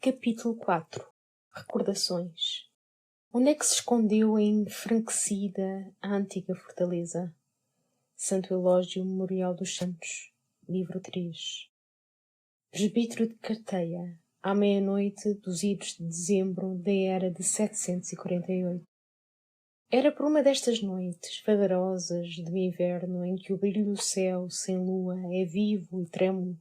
Capítulo 4. Recordações. Onde é que se escondeu a enfranquecida a antiga fortaleza? Santo Elógio Memorial dos Santos, livro 3. Presbítero de Carteia, à meia-noite dos idos de dezembro da era de 748. Era por uma destas noites vagarosas de inverno em que o brilho do céu sem lua é vivo e trêmulo,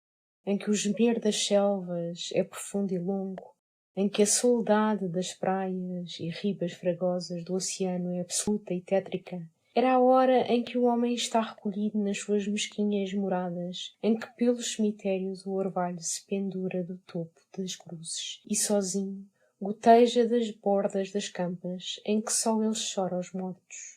em que o gemer das selvas é profundo e longo, em que a soledade das praias e ribas fragosas do oceano é absoluta e tétrica. Era a hora em que o homem está recolhido nas suas mesquinhas moradas, em que pelos cemitérios o orvalho se pendura do topo das cruzes, e sozinho goteja das bordas das campas, em que só ele chora aos mortos.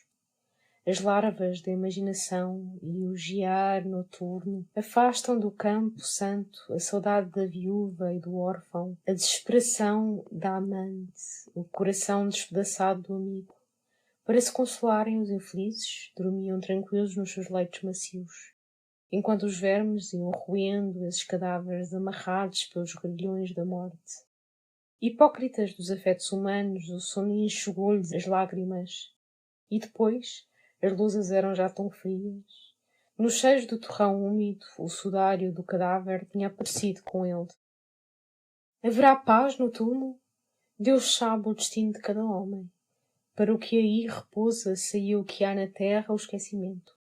As larvas da imaginação e o giar noturno afastam do campo santo a saudade da viúva e do órfão, a desesperação da amante, o coração despedaçado do amigo. Para se consolarem, os infelizes dormiam tranquilos nos seus leitos macios, enquanto os vermes iam roendo esses cadáveres amarrados pelos grilhões da morte. Hipócritas dos afetos humanos, o sono enxugou-lhes as lágrimas. E depois, as luzes eram já tão frias. Nos cheios do torrão úmido, o sudário do cadáver tinha aparecido com ele. Haverá paz no túmulo? Deus sabe o destino de cada homem. Para o que aí repousa, saiu o que há na terra o esquecimento.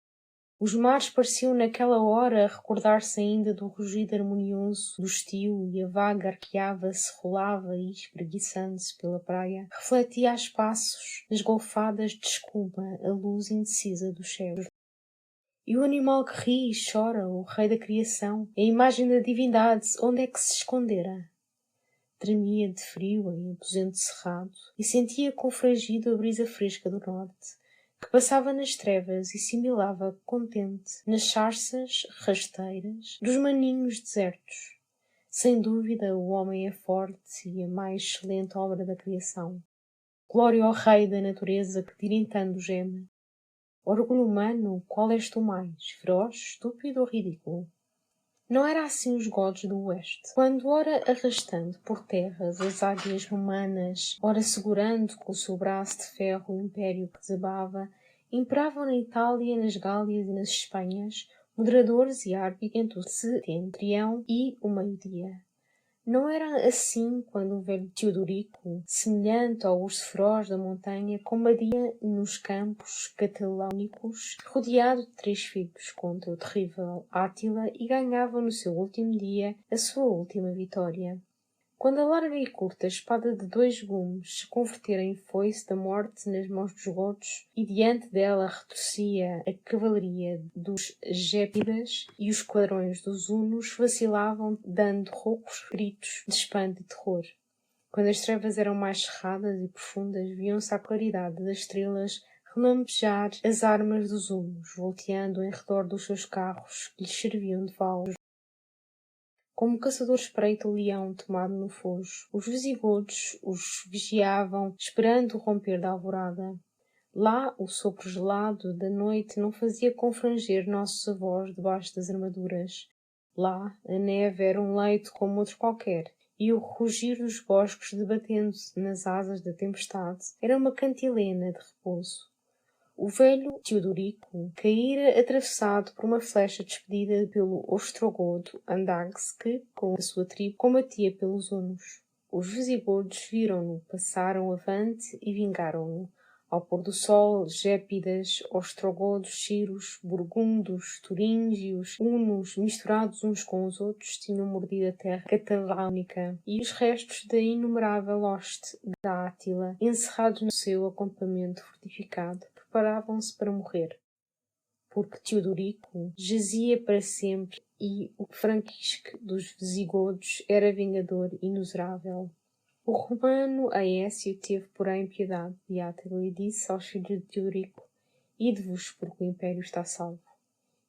Os mares pareciam naquela hora recordar-se ainda do rugido harmonioso do estio, e a vaga arqueava-se, rolava e, espreguiçando-se pela praia, refletia a espaços nas golfadas de escuma a luz indecisa dos céus. E o animal que ri e chora, o rei da criação, a imagem da divindade, onde é que se escondera? Tremia de frio em aposento cerrado e sentia confrangido a brisa fresca do norte, que passava nas trevas e similava contente nas charças rasteiras dos maninhos desertos. Sem dúvida, o homem é forte e a mais excelente obra da criação. Glória ao rei da natureza que tiritando geme. Orgulho humano, qual és tu mais, feroz, estúpido ou ridículo? Não era assim os godos do oeste, quando ora arrastando por terras as águias romanas, ora segurando com o seu braço de ferro o império que desabava, imperavam na Itália, nas Gálias e nas Espanhas, moderadores e árbitros entre o setentrião e o meio-dia. Não era assim quando o velho Teodorico, semelhante ao urso feroz da montanha, combatia nos campos catalânicos, rodeado de 3 filhos, contra o terrível Átila, e ganhava no seu último dia a sua última vitória. Quando a larga e curta espada de 2 gumes se convertera em foice da morte nas mãos dos godos, e diante dela retorcia a cavalaria dos gépidas, e os esquadrões dos hunos vacilavam, dando roucos gritos de espanto e terror. Quando as trevas eram mais cerradas e profundas, viam-se à claridade das estrelas relampejar as armas dos hunos, volteando em redor dos seus carros, que lhes serviam de valos. Como o caçador espreita o leão tomado no fojo, os visigodos os vigiavam, esperando o romper da alvorada. Lá o sopro gelado da noite não fazia confranger nossos avós debaixo das armaduras. Lá a neve era um leito como outro qualquer, e o rugir dos bosques debatendo-se nas asas da tempestade era uma cantilena de repouso. O velho Teodorico caíra atravessado por uma flecha despedida pelo ostrogodo Andax, que, com a sua tribo, combatia pelos hunos. Os visigodos viram-no, passaram avante e vingaram-no. Ao pôr do sol, gépidas, ostrogodos, ciros, burgundos, turíngios, hunos, misturados uns com os outros, tinham mordido a terra catalânica, e os restos da inumerável hoste da Átila, encerrados no seu acampamento fortificado, preparavam-se para morrer, porque Teodorico jazia para sempre e o franquisque dos visigodos era vingador inusurável. O romano Aécio teve, porém, piedade de Átila e disse aos filhos de Teodorico: Ide-vos, porque o império está salvo.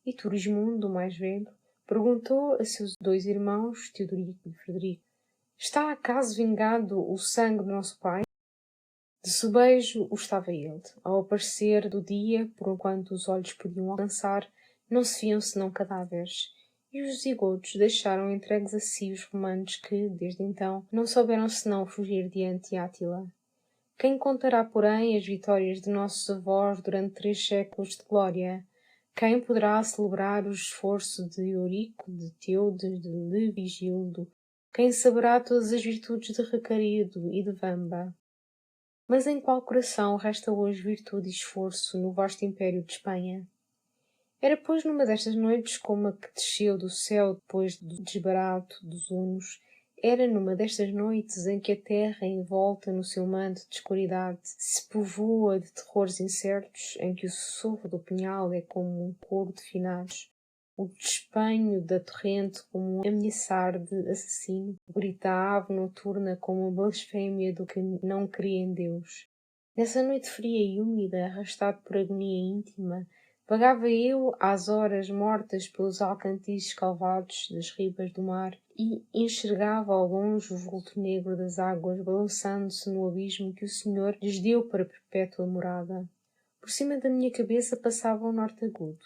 E Turismundo, o mais velho, perguntou a seus 2 irmãos, Teodorico e Frederico: Está acaso vingado o sangue do nosso pai? De sobejo o estava ele. Ao aparecer do dia, por quanto os olhos podiam alcançar, não se viam senão cadáveres, e os zigotos deixaram entregues a si os romanos que, desde então, não souberam senão fugir diante Átila. Quem contará, porém, as vitórias de nossos avós durante 3 séculos de glória? Quem poderá celebrar o esforço de Eurico, de Teudes, de Levigildo? Quem saberá todas as virtudes de Recaredo e de Vamba? Mas em qual coração resta hoje virtude e esforço no vasto império de Espanha? Era, pois, numa destas noites como a que desceu do céu depois do desbarato dos hunos, era numa destas noites em que a terra, envolta no seu manto de escuridade, se povoa de terrores incertos, em que o sussurro do punhal é como um coro de finados, o despenho da torrente como um ameaçar de assassino, grita a ave noturna como uma blasfémia do que não crê em Deus. Nessa noite fria e úmida, arrastado por agonia íntima, vagava eu às horas mortas pelos alcantices calvados das ribas do mar e enxergava ao longe o vulto negro das águas balançando-se no abismo que o Senhor lhes deu para perpétua morada. Por cima da minha cabeça passava o norte agudo.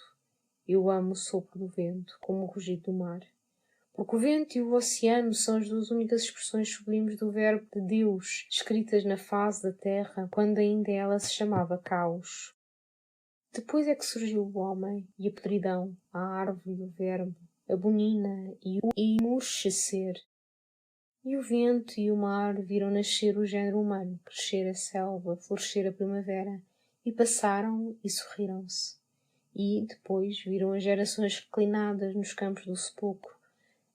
Eu amo o sopro do vento, como o rugido do mar. Porque o vento e o oceano são as 2 únicas expressões sublimes do verbo de Deus, escritas na face da terra, quando ainda ela se chamava caos. Depois é que surgiu o homem, e a podridão, a árvore e o verbo, a bonina e o emurchecer. E o vento e o mar viram nascer o género humano, crescer a selva, florescer a primavera, e passaram e sorriram-se. E, depois, viram as gerações reclinadas nos campos do sepulcro,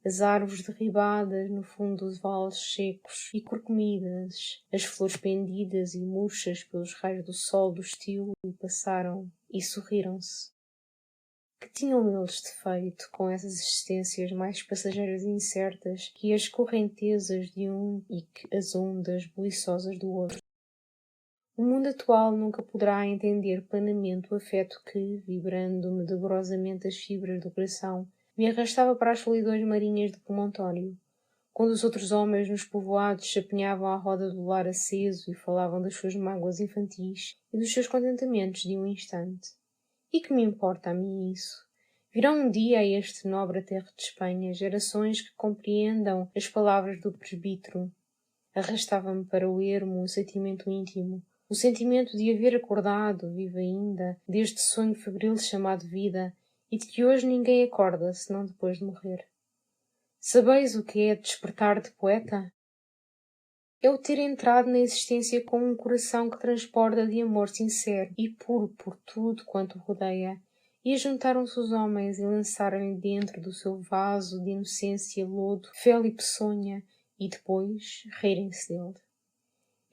as árvores derribadas no fundo dos vales secos e corcomidas, as flores pendidas e murchas pelos raios do sol do estio, e passaram e sorriram-se. Que tinham eles de feito com essas existências mais passageiras e incertas que as correntezas de um e que as ondas buliçosas do outro? O mundo atual nunca poderá entender plenamente o afeto que, vibrando-me dolorosamente as fibras do coração, me arrastava para as solidões marinhas de Promontório, quando os outros homens nos povoados se apinhavam à roda do lar aceso e falavam das suas mágoas infantis e dos seus contentamentos de um instante. E que me importa a mim isso? Virão um dia a este nobre terra de Espanha gerações que compreendam as palavras do presbítero. Arrastava-me para o ermo um sentimento íntimo, o sentimento de haver acordado, vivo ainda, deste sonho febril chamado vida, e de que hoje ninguém acorda, senão depois de morrer. Sabeis o que é despertar de poeta? É o ter entrado na existência com um coração que transborda de amor sincero e puro por tudo quanto o rodeia, e ajuntaram-se os homens e lançaram-lhe dentro do seu vaso de inocência lodo, fel e peçonha, e depois rirem-se dele.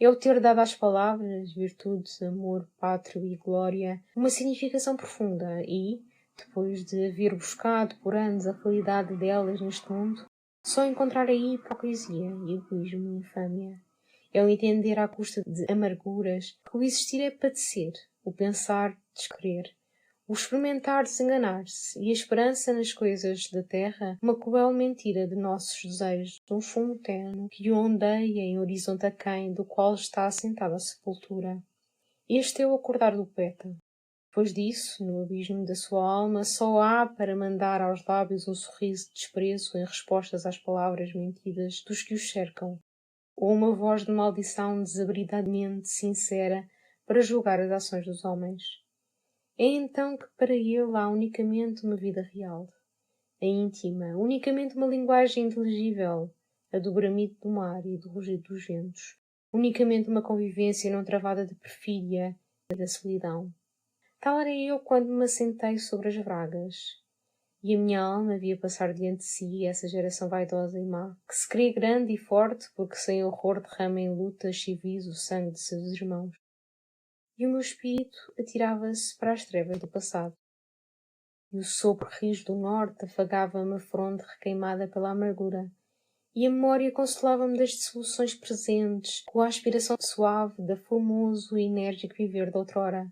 É o ter dado às palavras, virtudes, amor, pátrio e glória, uma significação profunda e, depois de haver buscado por anos a realidade delas neste mundo, só encontrar aí hipocrisia, egoísmo e infâmia. É o entender à custa de amarguras que o existir é padecer, o pensar descrer, o experimentar desenganar-se e a esperança nas coisas da terra, uma cruel mentira de nossos desejos, um fumo tenue que ondeia em horizonte aquém do qual está assentada a sepultura. Este é o acordar do poeta. Depois disso, no abismo da sua alma, só há para mandar aos lábios um sorriso de desprezo em respostas às palavras mentidas dos que os cercam, ou uma voz de maldição desabridadamente sincera para julgar as ações dos homens. É então que para ele há unicamente uma vida real, a íntima, unicamente uma linguagem inteligível, a do bramido do mar e do rugido dos ventos, unicamente uma convivência não travada de perfídia e da solidão. Tal era eu quando me assentei sobre as bragas, e a minha alma via passar diante de si essa geração vaidosa e má, que se crê grande e forte porque sem horror derrama em lutas civis o sangue de seus irmãos. E o meu espírito atirava-se para as trevas do passado. E o sopro rijo do norte afagava-me a fronte requeimada pela amargura, e a memória consolava-me das dissoluções presentes com a aspiração suave da formoso e enérgico viver de outrora.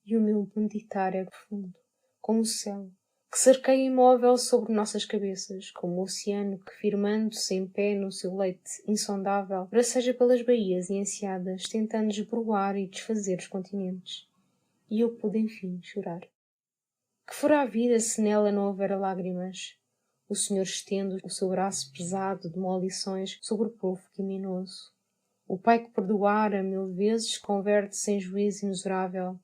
E o meu benditar é profundo, como o céu, que cerqueia imóvel sobre nossas cabeças, como o oceano que, firmando-se em pé no seu leite insondável, braceja pelas baías e enseadas, tentando esboroar e desfazer os continentes. E eu pude, enfim, chorar. Que fora a vida se nela não houver lágrimas? O Senhor estende o seu braço pesado de maldições sobre o povo criminoso. O Pai que perdoara 1000 vezes converte-se em juiz imensurável,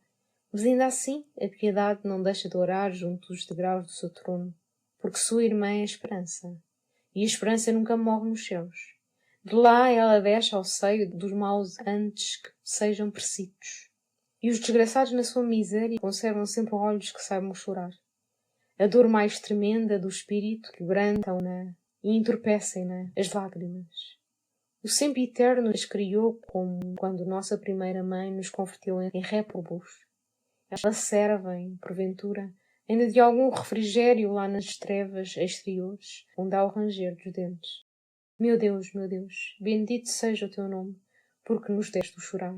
mas ainda assim a piedade não deixa de orar junto dos degraus do seu trono, porque sua irmã é a esperança, e a esperança nunca morre nos céus. De lá ela desce ao seio dos maus antes que sejam precisos, e os desgraçados na sua miséria conservam sempre olhos que saibam chorar. A dor mais tremenda do espírito quebrantam-na e entorpecem-na as lágrimas. O sempre eterno as criou como quando nossa primeira mãe nos converteu em réprobos. Elas servem, porventura, ainda de algum refrigério lá nas trevas exteriores, onde há o ranger dos dentes. Meu Deus, bendito seja o teu nome, porque nos deste o chorar.